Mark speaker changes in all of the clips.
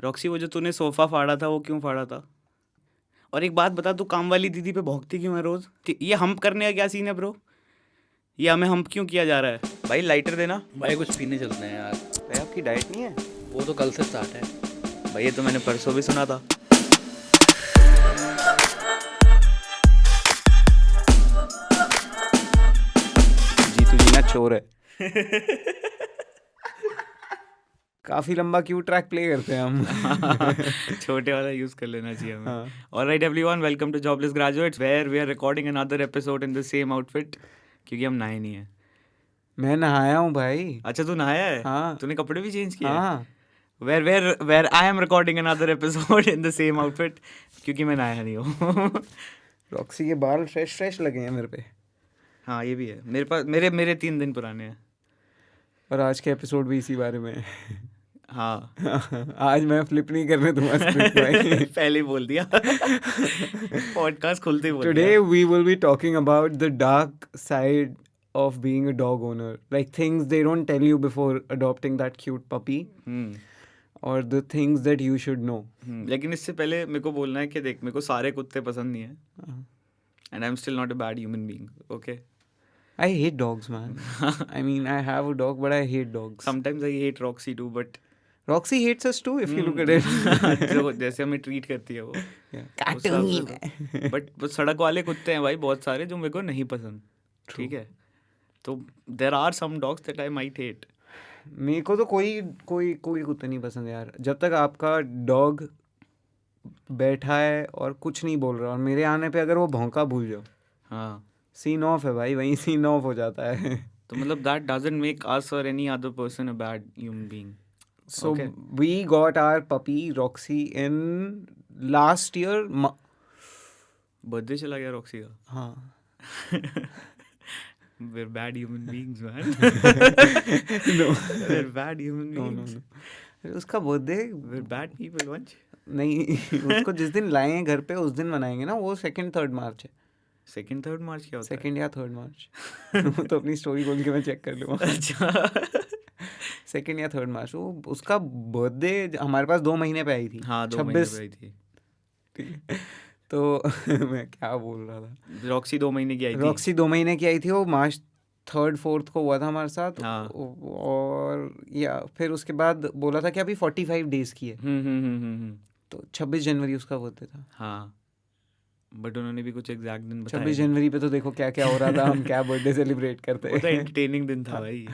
Speaker 1: Roxy, वो जो तूने सोफा फाड़ा था वो क्यों फाड़ा था? और एक बात बता, तू काम वाली दीदी पे भौंकती क्यों है रोज? ये हम्प करने का क्या सीन है ब्रो? ये हमें हम्प क्यों किया जा रहा है? भाई लाइटर देना।
Speaker 2: भाई कुछ पीने चलते हैं यार।
Speaker 1: भाई आपकी डाइट नहीं है?
Speaker 2: वो तो कल से स्टार्ट है।
Speaker 1: भाई ये तो मैंने परसों भी सुना था।
Speaker 3: जीतू जी ना चोर है। काफी लंबा क्यू ट्रैक प्ले करते हैं हम।
Speaker 1: छोटे वाला यूज कर लेना चाहिए हमें।
Speaker 3: हाँ।
Speaker 1: Alright everyone, welcome to Jobless Graduates where we are recording another episode in the same outfit, क्योंकि हम नहाए नहीं है।
Speaker 3: मैं नहाया हूँ भाई।
Speaker 1: अच्छा, तू नहाया है?
Speaker 3: हाँ।
Speaker 1: तूने कपड़े भी चेंज किए?
Speaker 3: हाँ।
Speaker 1: Where I am recording another episode in the same outfit, क्योंकि मैं नहाया नहीं हूँ।
Speaker 3: रॉक्सी के बाल फ्रेश फ्रेश लगे हैं मेरे पे।
Speaker 1: हाँ ये भी है, मेरे पास मेरे 3 दिन पुराने हैं।
Speaker 3: और आज के एपिसोड भी इसी बारे में है।
Speaker 1: हाँ।
Speaker 3: आज मैं फ्लिप नहीं करने दूंगा स्क्रिप्ट भाई।
Speaker 1: पहले ही बोल दिया। पॉडकास्ट खुलते ही बोल
Speaker 3: Today
Speaker 1: दिया।
Speaker 3: we will be talking about the dark side of being a dog owner, like things they don't tell you before adopting that cute puppy, or the things that you should know.
Speaker 1: लेकिन इससे पहले मेरे को बोलना है कि देख, मेरे को सारे कुत्ते पसंद नहीं है, and I am still not a bad human being, okay?
Speaker 3: I hate dogs, man. I mean, I have a dog, but I hate dogs.
Speaker 1: Sometimes I hate Roxy too, but
Speaker 3: Roxy hates us too, if you look at it.
Speaker 1: जो जैसे हमें treat करती है वो,
Speaker 3: काटूंगी मैं।
Speaker 1: But वो सड़क वाले कुत्ते हैं भाई बहुत सारे जो मेरे को नहीं पसंद, ठीक है? तो there are some dogs that I might hate.
Speaker 3: मेरे को तो कोई कोई कोई कुत्ता नहीं पसंद यार। जब तक आपका डॉग बैठा है और कुछ नहीं बोल रहा, और मेरे आने पे अगर वो भौंका भूल जाओ,
Speaker 1: हाँ,
Speaker 3: सीन ऑफ है भाई, वहीं सीन ऑफ हो जाता है।
Speaker 1: तो मतलब दैट डजंट मेक अस और any other person a bad human being.
Speaker 3: So
Speaker 1: Okay.
Speaker 3: we got our puppy Roxy in last year.
Speaker 1: Birthday चला गया रॉक्सी का।
Speaker 3: हाँ।
Speaker 1: We're bad human beings, man.
Speaker 3: No.
Speaker 1: We're bad human
Speaker 3: No,
Speaker 1: beings.
Speaker 3: no. उसका birthday
Speaker 1: We're bad people, वंश।
Speaker 3: नहीं, उसको जिस दिन लाए हैं घर पे उस दिन मनाएंगे ना। वो 2nd 3rd मार्च है।
Speaker 1: 2nd 3rd मार्च क्या होता है?
Speaker 3: 2nd या 3rd मार्च। वो तो अपनी स्टोरी बोल के मैं चेक कर लूँगा।
Speaker 1: अच्छा।
Speaker 3: 2nd या 3rd मार्च। वो उसका बर्थडे हमारे पास 2 महीने पे आई थी।
Speaker 1: हाँ, 2 महीने पे आई थी।
Speaker 3: ठीक है। तो मैं क्या बोल रहा था?
Speaker 1: रॉक्सी 2 महीने की आई थी।
Speaker 3: रॉक्सी 2 महीने की आई थी। वो मार्च 3rd 4th को हुआ था हमारे साथ।
Speaker 1: हाँ।
Speaker 3: और या फिर उसके बाद बोला था कि अभी 45 डेज की है। तो 26 जनवरी उसका बर्थडे था।
Speaker 1: हाँ, बट उन्होंने भी कुछ एग्जैक्ट दिन बताया।
Speaker 3: 26 जनवरी पे तो देखो क्या क्या हो रहा था। हम क्या बर्थडे सेलिब्रेट करते
Speaker 1: वो तो
Speaker 3: हैं।
Speaker 1: एंटरटेनिंग दिन था भाई।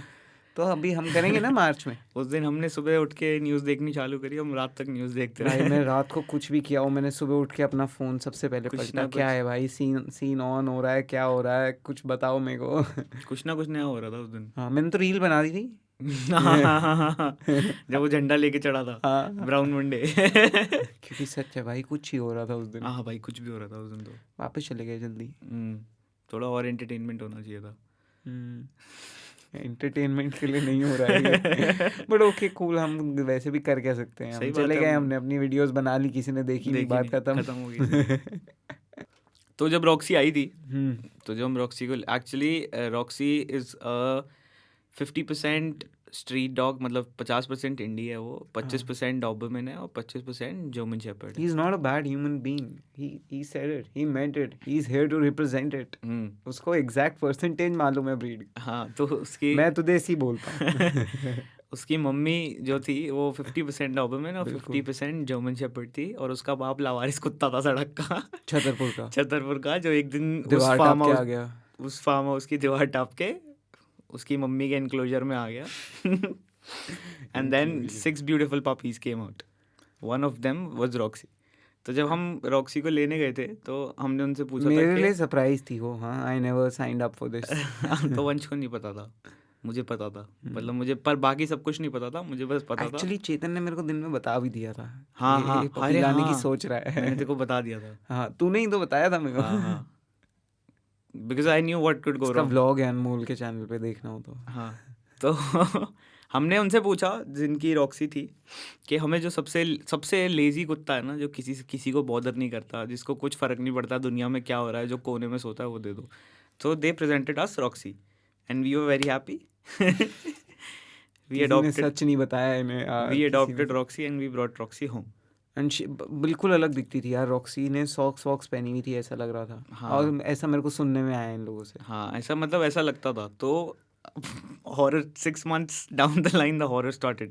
Speaker 3: तो अभी हम करेंगे ना मार्च में।
Speaker 1: उस दिन हमने सुबह उठ के न्यूज़ देखनी चालू करी, हम रात तक न्यूज़ देखते
Speaker 3: भाई
Speaker 1: रहे।
Speaker 3: मैं रात को कुछ भी किया हूँ। मैंने सुबह उठ के अपना फ़ोन सबसे पहले
Speaker 1: कुछ
Speaker 3: पलटा,
Speaker 1: ना
Speaker 3: क्या
Speaker 1: कुछ।
Speaker 3: है भाई, सीन ऑन हो रहा है, क्या हो रहा है, कुछ बताओ मेरे को।
Speaker 1: कुछ ना कुछ नया हो रहा था उस दिन।
Speaker 3: हाँ, मैंने तो रील बना दी थी।
Speaker 1: जब वो झंडा लेके चढ़ा था,
Speaker 3: हाँ।
Speaker 1: Brown Monday.
Speaker 3: क्योंकि सच है भाई, कुछ ही हो रहा था उस दिन।
Speaker 1: हाँ भाई, कुछ भी हो रहा था उस दिन तो।
Speaker 3: वापस चले गए जल्दी।
Speaker 1: थोड़ा और एंटरटेनमेंट होना चाहिए था।
Speaker 3: एंटरटेनमेंट के लिए नहीं हो रहा है। बट ओके कूल, हम वैसे भी कर क्या सकते हैं।
Speaker 1: सही
Speaker 3: हम
Speaker 1: बात
Speaker 3: चले
Speaker 1: है,
Speaker 3: गए,
Speaker 1: हम-
Speaker 3: हमने अपनी वीडियोस बना ली, किसी ने देखी नहीं, बात खत्म
Speaker 1: हो गई। तो जब रॉक्सी आई थी,
Speaker 3: हम्म।
Speaker 1: तो जब हम रॉक्सी को actually, Roxy is 50% street dog, मतलब 50% इंडी है वो, 25% डॉबरमैन है और 25% जर्मन शेपर्ड है।
Speaker 3: He's not a bad human being. He said it. He meant it. He's here to represent it. उसको एग्जैक्ट परसेंटेज मालूम है ब्रीड।
Speaker 1: हाँ, तो उसकी
Speaker 3: मैं तो देसी बोलता हूँ।
Speaker 1: उसकी मम्मी जो थी वो 50% डॉबरमैन और 50% जर्मन शेपर्ड थी, और उसका बाप लावारिस कुत्ता था सड़क का, छतरपुर का, जो एक दिन
Speaker 3: दीवार टाप के आ गया।
Speaker 1: उस फार्म हाउस की दीवार टाप के उसकी मम्मी के एनक्लोजर में आ गया। And then 6 beautiful puppies came out, one of them was Roxy. तो जब हम रॉक्सी को लेने गए थे तो हमने उनसे पूछा
Speaker 3: मेरे
Speaker 1: था
Speaker 3: लिए सरप्राइज थी वो। हाँ, I never signed up for this.
Speaker 1: तो वंश को नहीं पता था, मुझे पता था, मतलब मुझे, पर बाकी सब कुछ नहीं पता था, मुझे बस पता था।
Speaker 3: एक्चुअली चेतन ने मेरे को दिन में बता भी दिया था।
Speaker 1: हाँ हाँ,
Speaker 3: ये पपी
Speaker 1: अरे
Speaker 3: लाने की
Speaker 1: हाँ,
Speaker 3: सोच रहा है।
Speaker 1: मैंने तेरे को बता दिया था।
Speaker 3: हाँ, तूने ही तो बताया था मेरे को।
Speaker 1: हाँ हाँ, because I knew what could go
Speaker 3: उसका
Speaker 1: रॉन्ग।
Speaker 3: व्लॉग है अनमोल के चैनल पे, देखना हो तो।
Speaker 1: हाँ, तो हमने उनसे पूछा, जिनकी रॉक्सी थी, कि हमें जो सबसे लेजी कुत्ता है ना, जो किसी को बॉदर नहीं करता, जिसको कुछ फ़र्क नहीं पड़ता दुनिया में क्या हो रहा है, जो कोने में सोता है, वो दे दो। तो they presented us Roxy and we were very happy. We
Speaker 3: किसी ने
Speaker 1: adopted
Speaker 3: सच नहीं बताया इन्हें
Speaker 1: we
Speaker 3: किसी
Speaker 1: adopted Roxy and we brought Roxy home.
Speaker 3: And बिल्कुल अलग दिखती थी यार। रॉक्सी ने सॉक्स वॉक्स पहनी हुई थी, ऐसा लग रहा था।
Speaker 1: हाँ।
Speaker 3: और ऐसा मेरे को सुनने में आया इन लोगों से।
Speaker 1: हाँ, ऐसा मतलब ऐसा लगता था। तो horror 6 months down the line the horror started.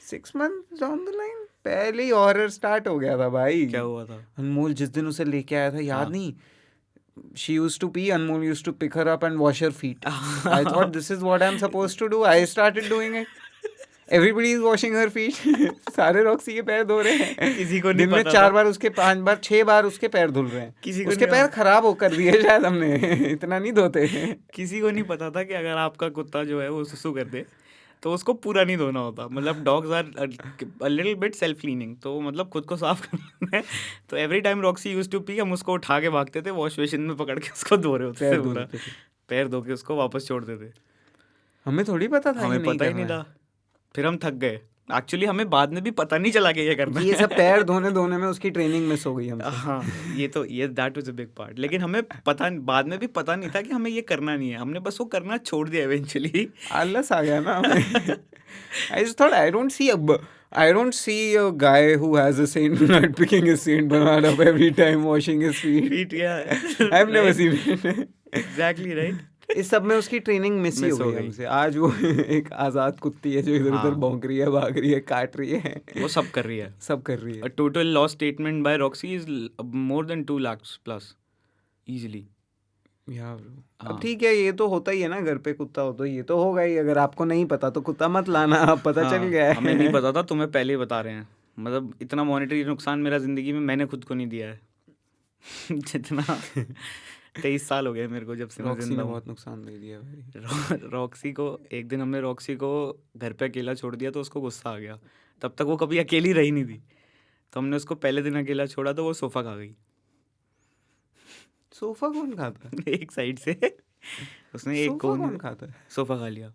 Speaker 3: 6 months down the line पहले ही हॉरर स्टार्ट हो गया था भाई।
Speaker 1: क्या हुआ था?
Speaker 3: अनमोल जिस दिन उसे लेके आया था, याद
Speaker 1: हाँ।
Speaker 3: नहीं? She used to pee, Anmol used to pick her up and wash her feet. I thought this is what I'm supposed to do. I started doing it. Everybody is washing her feet. सारे Roxy के पैर धो रहे हैं।
Speaker 1: किसी को नहीं
Speaker 3: दिन में
Speaker 1: पता
Speaker 3: 4
Speaker 1: था।
Speaker 3: बार उसके 5 बार 6 बार उसके पैर धुल रहे हैं।
Speaker 1: किसी को
Speaker 3: उसके
Speaker 1: नहीं
Speaker 3: पैर खराब होकर दिए शायद हमने। इतना नहीं धोते।
Speaker 1: किसी को नहीं पता था कि अगर आपका कुत्ता जो है वो सुसु कर दे तो उसको पूरा नहीं धोना होता। मतलब dogs are a little bit self cleaning, तो मतलब खुद को साफ करना है। तो every time Roxy used to pee, हम उसको उठा के भागते थे, वॉश बेसिन में पकड़ के उसको धो रहे होते थे पूरा। पैर धो के उसको वापस छोड़ देते।
Speaker 3: हमें थोड़ी पता था,
Speaker 1: हमें पता ही नहीं था। फिर हम थक गए। एक्चुअली हमें बाद में भी पता नहीं चला कि ये करना
Speaker 3: ये सब पैर धोने में उसकी ट्रेनिंग मिस हो गई हमसे।
Speaker 1: हाँ, ये that was a big part. लेकिन हमें पता बाद में भी पता नहीं था कि हमें ये करना नहीं है। हमने बस वो करना छोड़ दिया इवेंचुअली।
Speaker 3: आलस आ गया ना हमें। I just thought I don't see a guy who has a Saint Bernard picking his Saint Bernard up every time washing his feet.
Speaker 1: Yeah.
Speaker 3: I've never seen it.
Speaker 1: Exactly right.
Speaker 3: इस सब में उसकी training miss ही हो गई हमसे। आज वो एक आजाद कुत्ती है जो इधर उधर भौंक रही है, भाग रही है, काट रही है।
Speaker 1: वो सब कर रही है।
Speaker 3: सब कर रही है।
Speaker 1: A total loss statement by Roxy is more than 2 lakhs plus easily.
Speaker 3: यार अब ठीक है, ये तो होता ही है ना, घर पे कुत्ता हो तो ये तो होगा ही। अगर आपको नहीं पता तो कुत्ता मत लाना, अब पता चल गया है।
Speaker 1: हमें नहीं पता था, तुम्हें पहले ही बता रहे हैं। मतलब इतना मॉनेटरी नुकसान मेरा जिंदगी में मैंने खुद को नहीं दिया है। जितना 23 साल हो गए मेरे को जब से मैं
Speaker 3: रॉक्सी
Speaker 1: जिंदा
Speaker 3: ने
Speaker 1: हूँ।
Speaker 3: बहुत नुकसान दे दिया भाई।
Speaker 1: रॉक्सी को एक दिन हमने रॉक्सी को घर पे अकेला छोड़ दिया तो उसको गुस्सा आ गया। तब तक वो कभी अकेली रही नहीं थी। तो हमने उसको पहले दिन अकेला छोड़ा तो वो सोफा खा गई।
Speaker 3: सोफा कौन खाता है?
Speaker 1: एक साइड से उसने एक
Speaker 3: सोफा
Speaker 1: कोन
Speaker 3: कौन खाता है?
Speaker 1: सोफा खा लिया।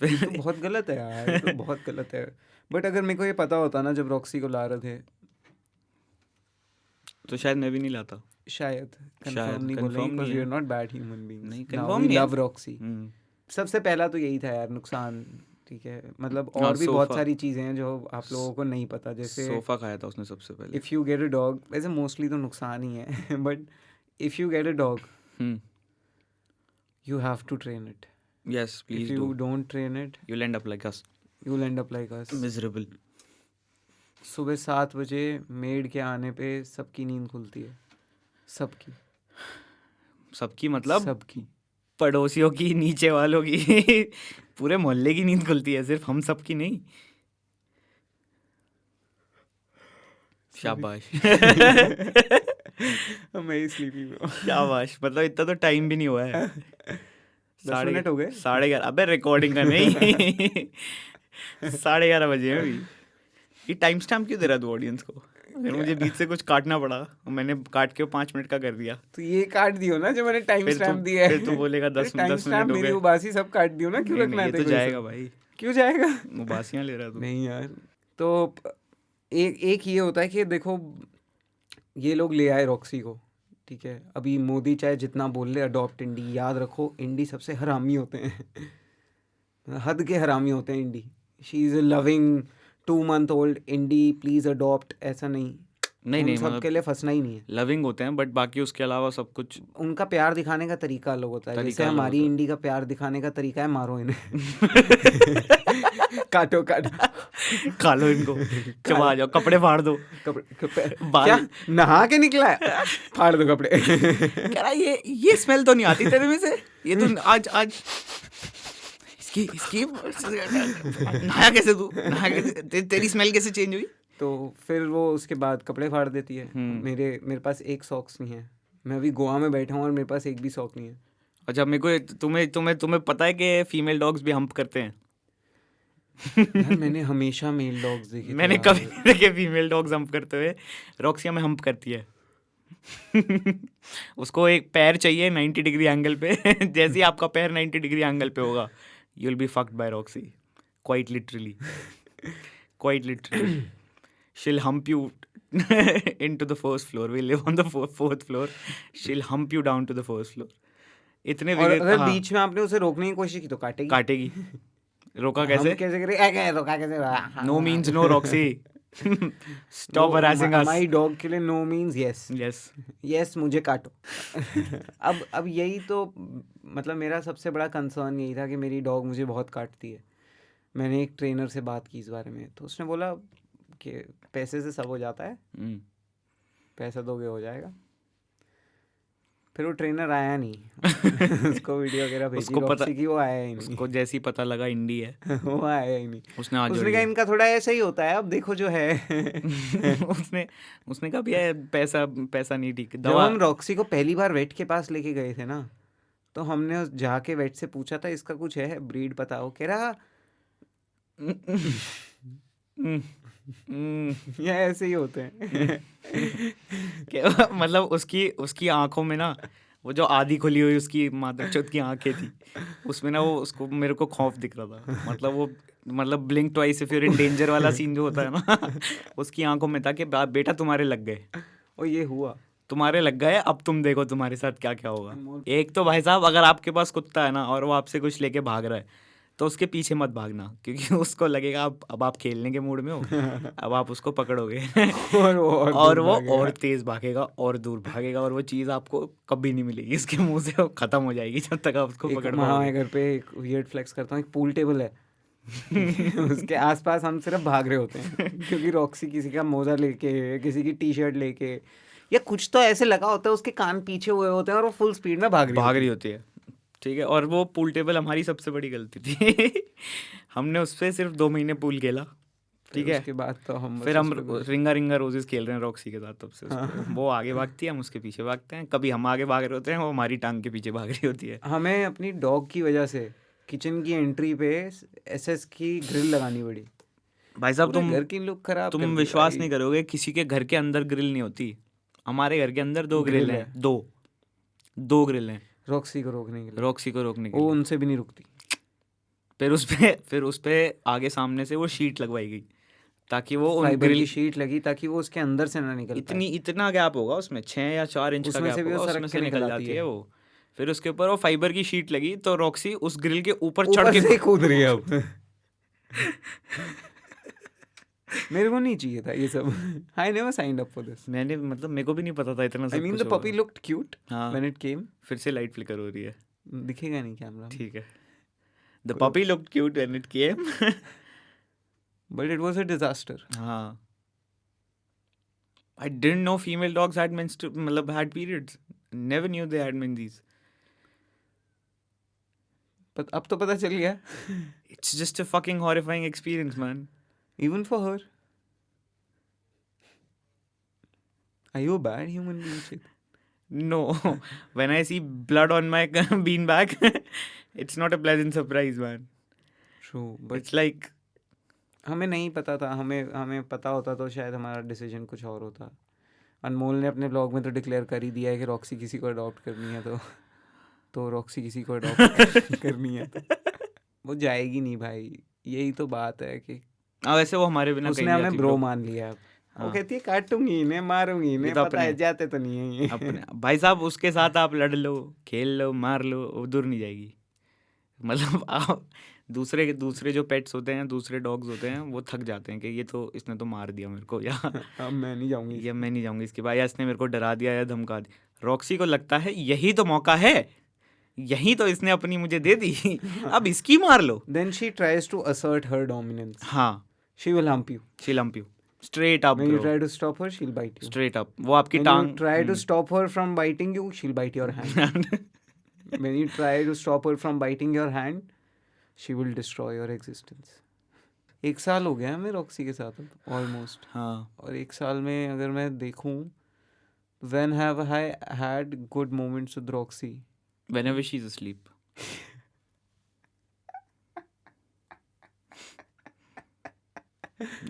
Speaker 3: ये तो बहुत गलत है यार, ये तो बहुत गलत है। बट अगर मेरे को ये पता होता ना जब रॉक्सी को ला रहे थे,
Speaker 1: तो शायद मैं भी नहीं लाता।
Speaker 3: शायद कंफर्म नहीं
Speaker 1: confirm
Speaker 3: बोलेंगे,
Speaker 1: नहीं
Speaker 3: because we
Speaker 1: है।
Speaker 3: are not bad human beings.
Speaker 1: नहीं,
Speaker 3: Now
Speaker 1: confirm
Speaker 3: we
Speaker 1: नहीं है।
Speaker 3: love Roxy. सबसे पहला तो यही था यार, नुकसान। ठीक है, मतलब
Speaker 1: हाँ,
Speaker 3: और भी बहुत
Speaker 1: सोफा।
Speaker 3: सारी चीजें हैं जो आप लोगों को नहीं पता। जैसे
Speaker 1: सोफा खाया था उसने सबसे पहले।
Speaker 3: If you get a dog, वैसे मोस्टली तो नुकसान ही है, but if you get a dog you have to train it.
Speaker 1: Yes, please
Speaker 3: If you
Speaker 1: do.
Speaker 3: don't train it,
Speaker 1: You'll end up like us.
Speaker 3: you'll end up like us.
Speaker 1: Miserable.
Speaker 3: सुबह 7 बजे made के आने पे सबकी नींद खुलती है। सबकी
Speaker 1: सबकी मतलब
Speaker 3: सबकी
Speaker 1: पड़ोसियों की, नीचे वालों की, पूरे मोहल्ले की नींद खुलती है, सिर्फ हम सबकी नहीं। शाबाश।
Speaker 3: मैं स्लीपी हूँ।
Speaker 1: शाबाश, मतलब इतना तो टाइम भी नहीं हुआ है।
Speaker 3: 10 मिनट हो गए।
Speaker 1: 11:30। अबे रिकॉर्डिंग का नहीं। 11:30 बजे हैं अभी। ये टाइम स्टैम्प क्यों दे रहा तू ऑडियंस को? अगर मुझे बीच से कुछ काटना पड़ा और मैंने काट के 5 मिनट का कर दिया,
Speaker 3: तो ये काट दियो ना जो मैंने टाइम
Speaker 1: फिर
Speaker 3: स्टैम्प
Speaker 1: तू-
Speaker 3: दिया है।
Speaker 1: फिर तू बोलेगा 10
Speaker 3: टाइम
Speaker 1: मिनट
Speaker 3: स्टैम्प
Speaker 1: हो
Speaker 3: मेरी
Speaker 1: गए।
Speaker 3: उबासी सब काट दियो ना, क्यों
Speaker 1: नहीं,
Speaker 3: रखना
Speaker 1: नहीं,
Speaker 3: है
Speaker 1: ये तो
Speaker 3: तेरे को ये
Speaker 1: जाएगा
Speaker 3: सब?
Speaker 1: भाई।
Speaker 3: क्यों जाएगा?
Speaker 1: मुबासियाँ ले रहा तू।
Speaker 3: नहीं यार, तो एक ये होता है कि देखो ये लोग ले आए रॉक्सी को, ठीक है। अभी मोदी चाहे जितना बोल ले अडॉप्ट इंडी, याद रखो इंडी सबसे हरामी होते हैं। हद के हरामी होते हैं indie. She is a loving 2 month old indie, please adopt, ऐसा नहीं।
Speaker 1: नहीं,
Speaker 3: सबके
Speaker 1: मतलब
Speaker 3: लिए फंसना ही नहीं है।
Speaker 1: लविंग होते हैं, बट बाकी उसके अलावा सब कुछ
Speaker 3: उनका प्यार दिखाने का तरीका अलग होता है।
Speaker 1: तरीका
Speaker 3: जैसे
Speaker 1: अलग
Speaker 3: हमारी
Speaker 1: होता है।
Speaker 3: इंडी का प्यार दिखाने का तरीका है मारो इन्हें। काटो
Speaker 1: खा लो इनको, चबा जाओ, कपड़े फाड़ दो। बाल-
Speaker 3: क्या नहा के निकला है? फाड़ दो कपड़े।
Speaker 1: कह रहा ये स्मेल तो नहीं आती तेरे में से, ये तो आज इसकी नहाया कैसे तू? तेरी स्मेल कैसे चेंज हुई?
Speaker 3: तो फिर वो उसके बाद कपड़े फाड़ देती है। मेरे पास एक सॉक्स नहीं है। मैं अभी गोवा में बैठा हूँ और मेरे पास एक भी सॉक नहीं है।
Speaker 1: अच्छा, मेरे को तुम्हें पता है कि फीमेल डॉग्स भी हम्प करते हैं?
Speaker 3: यार मैंने हमेशा मेल डॉग्स देखे थे
Speaker 1: मैंने
Speaker 3: यार।
Speaker 1: कभी नहीं देखे फीमेल डॉग्स हम्प करते हुए। रॉक्सिया में हम्प करती है। उसको एक पैर चाहिए 90 डिग्री एंगल पे। जैसे ही आपका पैर 90 डिग्री एंगल पे होगा, you will be fucked by Roxy, quite literally. She'll hump you into the first floor. We live on the 4th floor. She'll hump you down to the first floor. इतने
Speaker 3: और अगर
Speaker 1: हाँ,
Speaker 3: बीच में आपने उसे रोकने की कोशिश की तो काटेगी।
Speaker 1: काटेगी। रोका
Speaker 3: हम
Speaker 1: कैसे?
Speaker 3: कैसे करें? क्या रोका कैसे?
Speaker 1: No means no Roxy, stop harassing us.
Speaker 3: My dog के लिए no means yes.
Speaker 1: Yes.
Speaker 3: Yes मुझे काटो। अब यही तो मतलब मेरा सबसे बड़ा कंसर्न यही था कि मेरी डॉग मुझे बहुत काटती है। मैंने एक ट्रेनर से बात की इस बारे में, तो उसने बोला कि पैसे से सब हो जाता है, पैसा दोगे हो जाएगा। फिर वो ट्रेनर आया नहीं। उसको वीडियो वगैरह भेजी
Speaker 1: उसको पता,
Speaker 3: रॉक्सी की, वो आया ही नहीं।
Speaker 1: उसको जैसे ही पता लगा इंडी है,
Speaker 3: वो आया ही नहीं।
Speaker 1: उसने हाथ जोड़
Speaker 3: उसने कहा
Speaker 1: लिया।
Speaker 3: इनका थोड़ा ऐसा ही होता है, अब देखो जो है।
Speaker 1: उसने कहा भैया पैसा पैसा नहीं ठीक,
Speaker 3: जब
Speaker 1: दवा।
Speaker 3: हम रॉक्सी को पहली बार वेट के पास लेके गए थे ना, तो हमने जाके वेट से पूछा था इसका कुछ है ब्रीड पता हो? कह रहा ये ऐसे ही होते हैं।
Speaker 1: मतलब उसकी उसकी आंखों में ना वो जो आधी खुली हुई उसकी मादरचोद की आंखें थी, उसमें ना वो उसको मेरे को खौफ दिख रहा था। मतलब वो मतलब blink twice if you are in danger वाला सीन जो होता है ना, उसकी आंखों में था कि बेटा तुम्हारे लग गए,
Speaker 3: और ये हुआ।
Speaker 1: तुम्हारे लग गए, अब तुम देखो तुम्हारे साथ क्या क्या होगा। एक तो भाई साहब अगर आपके पास कुत्ता है ना और वो आपसे कुछ लेके भाग रहा है, तो उसके पीछे मत भागना, क्योंकि उसको लगेगा अब आप खेलने के मूड में हो, अब आप उसको पकड़ोगे और वो और तेज भागेगा और दूर भागेगा, और वो चीज़ आपको कभी नहीं मिलेगी इसके मुंह से, वो खत्म हो जाएगी जब तक आप उसको पकड़
Speaker 3: हमारे
Speaker 1: पाओगे।
Speaker 3: घर पे एक वियर्ड फ्लेक्स करता हूँ, एक पूल टेबल है। उसके आसपास हम सिर्फ भाग रहे होते हैं, क्योंकि रॉक्सी किसी का मोजा लेके, किसी की टी शर्ट लेके, या कुछ तो ऐसे लगा होता है, उसके कान पीछे हुए होते हैं और वो फुल स्पीड में भाग रही
Speaker 1: होती है। ठीक है, और वो पूल टेबल हमारी सबसे बड़ी गलती थी। हमने उस पर सिर्फ 2 महीने पूल खेला, ठीक है।
Speaker 3: उसके बाद तो हम
Speaker 1: फिर हम रिंगा रिंगा रोजेस खेल रहे हैं रॉक्सी के साथ, तब से वो आगे भागती है, हम उसके पीछे भागते हैं। कभी हम आगे भाग रहे होते हैं, वो हमारी टांग के पीछे भाग रही होती है।
Speaker 3: हमें अपनी डॉग की वजह से किचन की एंट्री पे एसएस की ग्रिल लगानी पड़ी।
Speaker 1: भाई साहब
Speaker 3: पूरे घर की लुक खराब कर
Speaker 1: तुम
Speaker 3: दी
Speaker 1: विश्वास
Speaker 3: भाई।
Speaker 1: नहीं करोगे, किसी के घर के अंदर ग्रिल नहीं होती, हमारे घर के अंदर 2 ग्रिल
Speaker 3: ग्रिल
Speaker 1: हैं।
Speaker 3: है।
Speaker 1: 2 ग्रिल हैं
Speaker 3: रॉक्सी को रोकने के लिए।
Speaker 1: रॉक्सी को रोकने के
Speaker 3: वो
Speaker 1: लिए।
Speaker 3: उनसे भी नहीं रुकती।
Speaker 1: फिर उस पे आगे सामने से वो शीट लगवाई गई, ताकि वो उन
Speaker 3: फाइबर
Speaker 1: ग्रिल
Speaker 3: की शीट लगी ताकि वो उसके अंदर से ना निकल पाए।
Speaker 1: इतना गैप होगा उसमें, 6 या 4 इंच का
Speaker 3: उसमें
Speaker 1: गैप
Speaker 3: से भी
Speaker 1: होगा,
Speaker 3: वो सरक
Speaker 1: उसमें
Speaker 3: के
Speaker 1: से निकल
Speaker 3: निकल
Speaker 1: जाती
Speaker 3: आती
Speaker 1: है
Speaker 3: है।
Speaker 1: वो। फिर उसके ऊपर वो फाइबर की शीट लगी, तो रॉक्सी उस ग्रिल के ऊपर चढ़
Speaker 3: ऊपर
Speaker 1: के
Speaker 3: से कूद रही है अब। मेरे को नहीं चाहिए था ये सब। I never signed up for this.
Speaker 1: मैंने मतलब मेरे को भी नहीं पता था इतना
Speaker 3: आई
Speaker 1: सब
Speaker 3: मीन
Speaker 1: कुछ
Speaker 3: द पपी
Speaker 1: होगा।
Speaker 3: लुक्ड क्यूट
Speaker 1: हाँ,
Speaker 3: व्हेन इट केम।
Speaker 1: फिर से लाइट फ्लिकर हो रही है,
Speaker 3: दिखेगा नहीं कैमरा,
Speaker 1: ठीक है। The puppy looked cute when it came,
Speaker 3: but it was a disaster.
Speaker 1: हाँ। I didn't know female dogs had मतलब had periods. Never knew they had menses.
Speaker 3: अब तो पता चल गया।
Speaker 1: It's just a fucking horrifying experience, man.
Speaker 3: Even for her. Are you a bad human being, Chit?
Speaker 1: No, when I see blood on my beanbag, it's not a pleasant surprise, man.
Speaker 3: True, but
Speaker 1: It's like
Speaker 3: हमें नहीं पता था। हमें पता होता तो शायद हमारा डिसीजन कुछ और होता। अनमोल ने अपने ब्लॉग में तो डिक्लेयर कर ही दिया है कि रॉक्सी किसी को अडॉप्ट करनी है, तो रॉक्सी किसी को अडॉप्ट करनी है तो वो जाएगी नहीं भाई। यही तो बात है कि
Speaker 1: वैसे वो हमारे बिना
Speaker 3: उसने
Speaker 1: कहीं नहीं
Speaker 3: हमें
Speaker 1: जाती
Speaker 3: ब्रो
Speaker 1: bro.
Speaker 3: मान लिया। वो
Speaker 1: हाँ।
Speaker 3: कहती है काटूंगी इन्हें, मारूंगी इन्हें,
Speaker 1: तो
Speaker 3: पता है
Speaker 1: अपने-
Speaker 3: जाते तो नहीं है ये।
Speaker 1: अपने भाई साहब उसके साथ आप लड़ लो, खेल लो, मार लो, वो दूर नहीं जाएगी। मतलब आप दूसरे जो पेट्स होते हैं, दूसरे डॉग्स होते हैं, वो थक जाते हैं कि ये तो इसने तो मार दिया मेरे को, या
Speaker 3: अब मैं नहीं जाऊंगी।
Speaker 1: या मैं नहीं जाऊंगी इसके बाद, या इसने मेरे को डरा दिया या धमका दिया। रॉक्सी को लगता है यही तो मौका है, यही तो इसने अपनी मुझे दे दी, अब इसकी मार लो।
Speaker 3: Then she tries to assert her dominance.
Speaker 1: हाँ,
Speaker 3: She will hump you.
Speaker 1: she'll hump you straight up
Speaker 3: When you
Speaker 1: bro,
Speaker 3: try to stop her, she'll bite you.
Speaker 1: straight up वो आपकी
Speaker 3: When
Speaker 1: टांग
Speaker 3: you try to stop her from biting you, she'll bite your hand. When you try to stop her from biting your hand, she will destroy your existence. 1 साल हो गया है मैं Roxy के साथ अब ऑलमोस्ट।
Speaker 1: हाँ,
Speaker 3: और 1 साल में अगर मैं देखूं, when have I had good moments with Roxy?
Speaker 1: whenever she's asleep.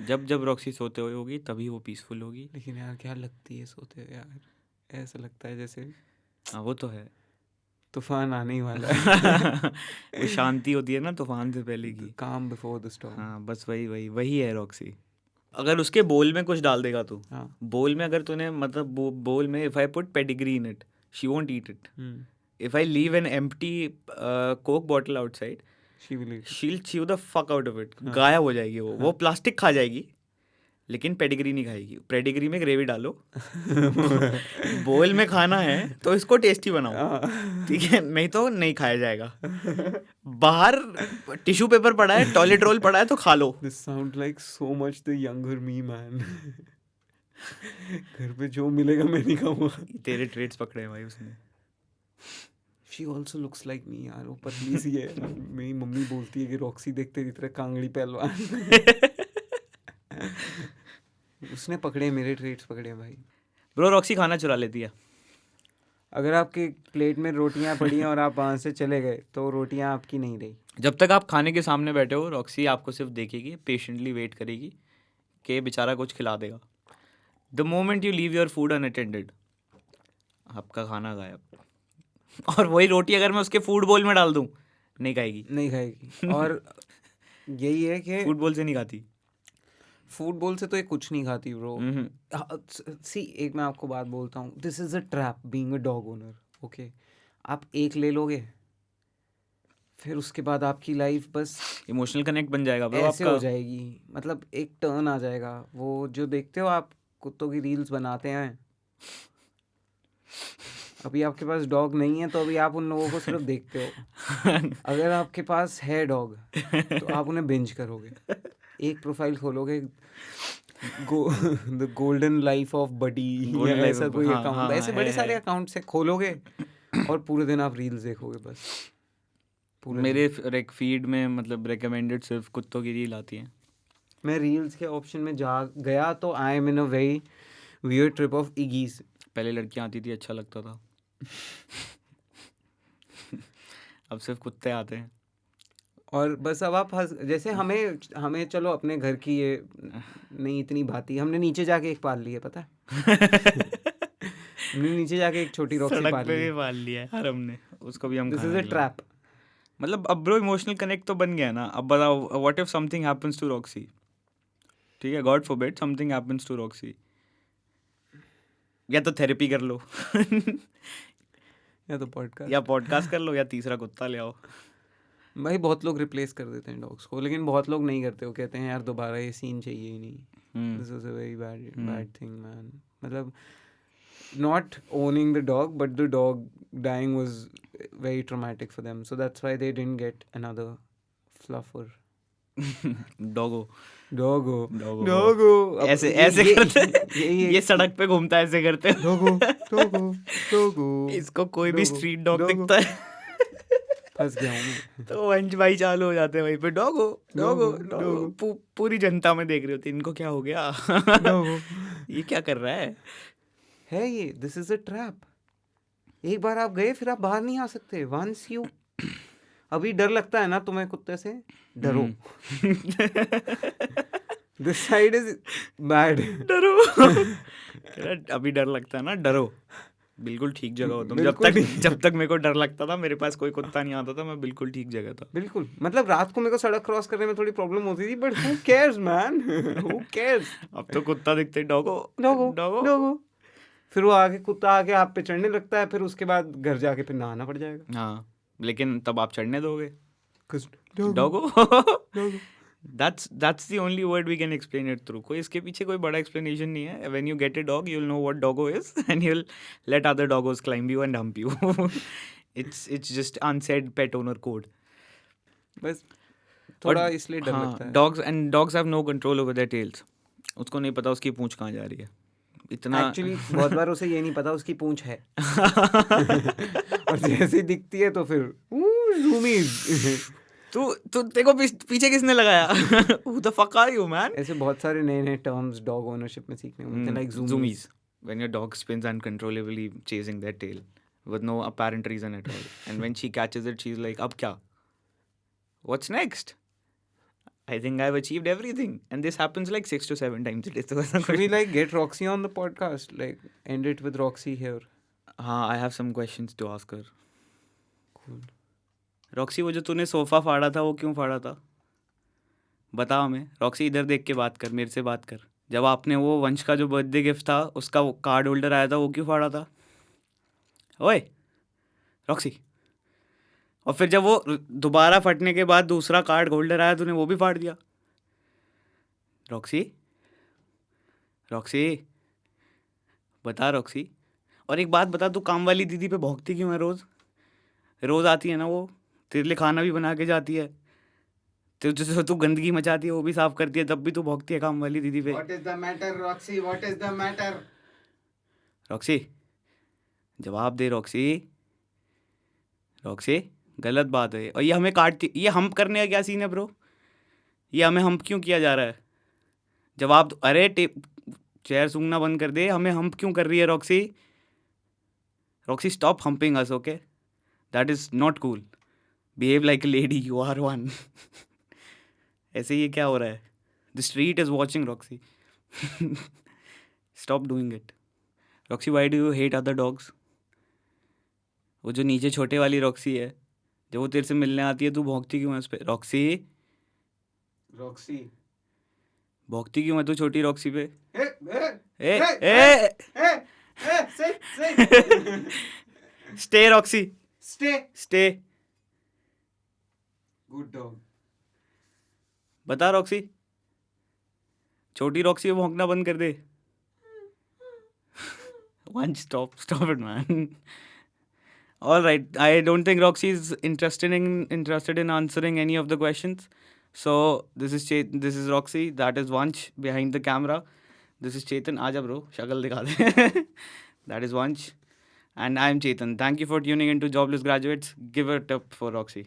Speaker 1: जब रॉक्सी सोते हुए होगी तभी वो पीसफुल होगी।
Speaker 3: लेकिन यार क्या लगती है सोते हुए यार, ऐसा लगता है जैसे
Speaker 1: हाँ वो तो है।
Speaker 3: तूफान आने ही वाला है।
Speaker 1: वो शांति होती है ना तूफान से पहले की।
Speaker 3: काम बिफोर द स्टॉर्म।
Speaker 1: हाँ बस वही है रॉक्सी। अगर उसके बोल में कुछ डाल देगा तू,
Speaker 3: हाँ।
Speaker 1: बोल में अगर तूने मतलब बोल में if I put pedigree in it, she won't eat it. If I leave an empty Coke bottle outside,
Speaker 3: She will eat.
Speaker 1: शील chew the fuck out of it. गायब हो जाएगी वो प्लास्टिक खा जाएगी, लेकिन पेडिग्री नहीं खाएगी. पेडिग्री में ग्रेवी डालो. बोल में खाना है तो इसको टेस्टी बनाओ, ठीक है, नहीं तो नहीं खाया जाएगा. बाहर टिश्यू पेपर पड़ा है, टॉयलेट रोल पड़ा है तो खा लो.
Speaker 3: This sounds like so much the younger me, man. घर पे जो मिलेगा मैं नहीं खाऊंगा.
Speaker 1: तेरे ट्रेड्स पकड़े हैं भाई उसने.
Speaker 3: She also looks like me यार, वो पतली सी है. मेरी मम्मी बोलती है कि रॉक्सी देखते की तरह कांगड़ी पहलवान. उसने पकड़े, मेरे ट्रेड्स पकड़े भाई.
Speaker 1: ब्रो रॉक्सी खाना चुरा लेती है.
Speaker 3: अगर आपके प्लेट में रोटियां पड़ी हैं और आप वहाँ से चले गए तो रोटियां आपकी नहीं रही.
Speaker 1: जब तक आप खाने के सामने बैठे हो, रॉक्सी आपको सिर्फ देखेगी, पेशेंटली वेट करेगी कि बेचारा कुछ खिला देगा. The moment you leave your food unattended, आपका खाना गायब. और वही रोटी अगर मैं उसके फूड बोल में डाल दूं, नहीं खाएगी.
Speaker 3: नहीं खाएगी. और यही है कि
Speaker 1: फूड बोल से नहीं खाती.
Speaker 3: फूड बोल से तो ये कुछ नहीं खाती ब्रो. सी एक मैं आपको बात बोलता हूँ, this is a trap being a dog owner. Okay, आप एक ले लोगे, फिर उसके बाद आपकी लाइफ बस
Speaker 1: इमोशनल कनेक्ट बन जाएगा ब्रो
Speaker 3: ऐसे
Speaker 1: आपका.
Speaker 3: हो जाएगी. मतलब एक टर्न आ जाएगा. वो जो देखते हो आप कुत्तों की रील्स बनाते हैं, अभी आपके पास डॉग नहीं है तो अभी आप उन लोगों को सिर्फ देखते हो. अगर आपके पास है डॉग तो आप उन्हें बिंज करोगे. एक प्रोफाइल खोलोगे, the golden life of Buddy या ऐसा कोई अकाउंट, ऐसे बड़े सारे अकाउंट से खोलोगे और पूरे दिन आप रील्स देखोगे बस.
Speaker 1: मेरे एक फीड में मतलब रिकमेंडेड सिर्फ कुत्तों की रील आती है.
Speaker 3: मैं रील्स के ऑप्शन में जा गया तो I am in a very weird trip of iggies.
Speaker 1: पहले लड़कियां आती थी, अच्छा लगता था. अब सिर्फ कुत्ते आते हैं.
Speaker 3: और बस अब आप जैसे हमें चलो अपने घर की ये नहीं इतनी भाती, हमने नीचे जाके एक पाल ली है, पता है. हमने नीचे जाके एक छोटी रॉक्सी
Speaker 1: सड़क
Speaker 3: पाल
Speaker 1: पे
Speaker 3: ली
Speaker 1: भी
Speaker 3: है.
Speaker 1: पाल लिया है, हर हमने उसको भी हम
Speaker 3: दिस इज
Speaker 1: खाने
Speaker 3: अ
Speaker 1: लगे.
Speaker 3: ट्रैप.
Speaker 1: मतलब अब ब्रो इमोशनल कनेक्ट तो बन गया ना. अब बताओ, what if something happens to Roxy, ठीक है, God forbid something happens to Roxy, या तो थेरेपी कर लो
Speaker 3: या तो पॉडकास्ट,
Speaker 1: या पॉडकास्ट कर लो, या तीसरा कुत्ता ले आओ.
Speaker 3: भाई बहुत लोग रिप्लेस कर देते हैं डॉग्स को, लेकिन बहुत लोग नहीं करते. वो कहते हैं यार दोबारा ये सीन चाहिए ही नहीं. This is a very bad thing man. मतलब not owning the dog, but the dog dying was very traumatic for them, so that's why they didn't get another fluffer.
Speaker 1: Doggo ऐसे ऐसे करते. ये सड़क पे घूमता है ऐसे करते.
Speaker 3: डॉगो
Speaker 1: इसको कोई भी स्ट्रीट डॉग दिखता है
Speaker 3: फंस गया हूँ मैं.
Speaker 1: तो वंश भाई चालू हो जाते हैं वहीं पे. डॉगो पूरी जनता में देख रही होती, इनको क्या हो गया. ये क्या कर रहा है
Speaker 3: ये. This is a trap. एक बार आप गए फिर आप बाहर नहीं आ सकते. वंस यू अभी डर लगता है ना तुम्हें कुत्ते से, डरो. This side is bad.
Speaker 1: डरो. अभी डर लगता है ना, डरो. बिल्कुल ठीक जगह हो तुम. जब तक मेरे को डर लगता था, मेरे पास कोई कुत्ता नहीं आता था, मैं बिल्कुल ठीक जगह था.
Speaker 3: बिल्कुल. मतलब रात को मेरे को सड़क क्रॉस करने में थोड़ी प्रॉब्लम होती थी, but who cares man, who cares.
Speaker 1: अब तो कुत्ता दिखते
Speaker 3: डॉगो. फिर वो आगे कुत्ता आके आप पे चढ़ने लगता है, फिर उसके बाद घर जाके फिर नहाना पड़ जाएगा.
Speaker 1: हाँ, लेकिन तब आप चढ़ने दोगे.
Speaker 3: Doggo.
Speaker 1: That's the only word we can explain it through. कोई इसके पीछे कोई बड़ा explanation नहीं है. When you get a dog, you'll know what doggo is, and you'll let other doggos climb you and hump you. It's just unsaid pet owner code.
Speaker 3: बस थोड़ा इसलिए डर लगता है.
Speaker 1: Dogs have no control over their tails. उसको नहीं पता उसकी पूंछ कहाँ जा रही है. इतना
Speaker 3: एक्चुअली बहुत बार उसे ये नहीं पता उसकी पूंछ है. और जैसे दिखती है तो फिर zoomies.
Speaker 1: तू देखो पीछे किसने लगाया. Who the fuck are you, man?
Speaker 3: ऐसे बहुत सारे नए टर्म्स डॉग ओनरशिप में सीखने को मिलते हैं, like
Speaker 1: zoomies. When your dog spins uncontrollably chasing their tail with no apparent reason at all, and when she catches it, she's like, अब क्या? What's next? I think I've achieved everything, and this happens like 6 to 7 times a day.
Speaker 3: Should we like get Roxy on the podcast? Like end it with Roxy here.
Speaker 1: हाँ, I have some questions to ask her.
Speaker 3: Cool.
Speaker 1: Roxy, वो जो तूने sofa फाड़ा था वो क्यों फाड़ा था? बता हमें. रॉक्सी इधर देख के बात कर, मेरे से बात कर. जब आपने वो वंश का जो बर्थडे गिफ्ट था उसका वो कार्ड होल्डर आया था, वो क्यों फाड़ा था? ओए रॉक्सी, और फिर जब वो दोबारा फटने के बाद दूसरा कार्ड होल्डर आया तूने वो भी फाड़ दिया। रॉक्सी, रॉक्सी बता रॉक्सी। और एक बात बता, तू काम वाली दीदी पे भौंकती क्यों है रोज? रोज आती है ना वो, तेरे लिए खाना भी बना के जाती है, तो जो तू गंदगी मचाती है वो भी साफ करती है, तब भी तू भौंकती है काम वाली दीदी पे।
Speaker 3: What is the matter, Roxy? What is the matter?
Speaker 1: Roxy जवाब दे रॉक्सी। रॉक्सी गलत बात है और ये हमें काटती, ये हम करने का क्या सीन है ब्रो? ये हमें हम क्यों किया जा रहा है? जवाब दो। अरे चेयर सूंघना बंद कर दे, हमें हम क्यों कर रही है Roxy? Roxy stop humping us, okay? That is not cool. Behave like a lady, you are one. ऐसे ये क्या हो रहा है? The street is watching Roxy. Stop doing it. Roxy why do you hate other dogs? वो जो नीचे छोटे वाली रॉक्सी है, जब वो तेरे से मिलने आती है, तू भौंकती क्यों है उस पर? Roxy
Speaker 3: Roxy.
Speaker 1: भौंकती क्यों है तू छोटी रॉक्सी पे?
Speaker 3: Hey, hey,
Speaker 1: ए
Speaker 3: hey,
Speaker 1: ए
Speaker 3: hey, hey, sit.
Speaker 1: Stay Roxy,
Speaker 3: Stay.
Speaker 1: Stay.
Speaker 3: Good dog.
Speaker 1: बता रॉक्सी, छोटी रॉक्सी को भौंकना बंद कर दे। One, stop it, man. All right, I don't think Roxy is interested in answering any of the questions. So this is Roxy. That is Vansh behind the camera. This is Chetan. Aaja bro, shakal dikha de. That is Vansh, and I am Chetan. Thank you for tuning into Jobless Graduates. Give it up for Roxy.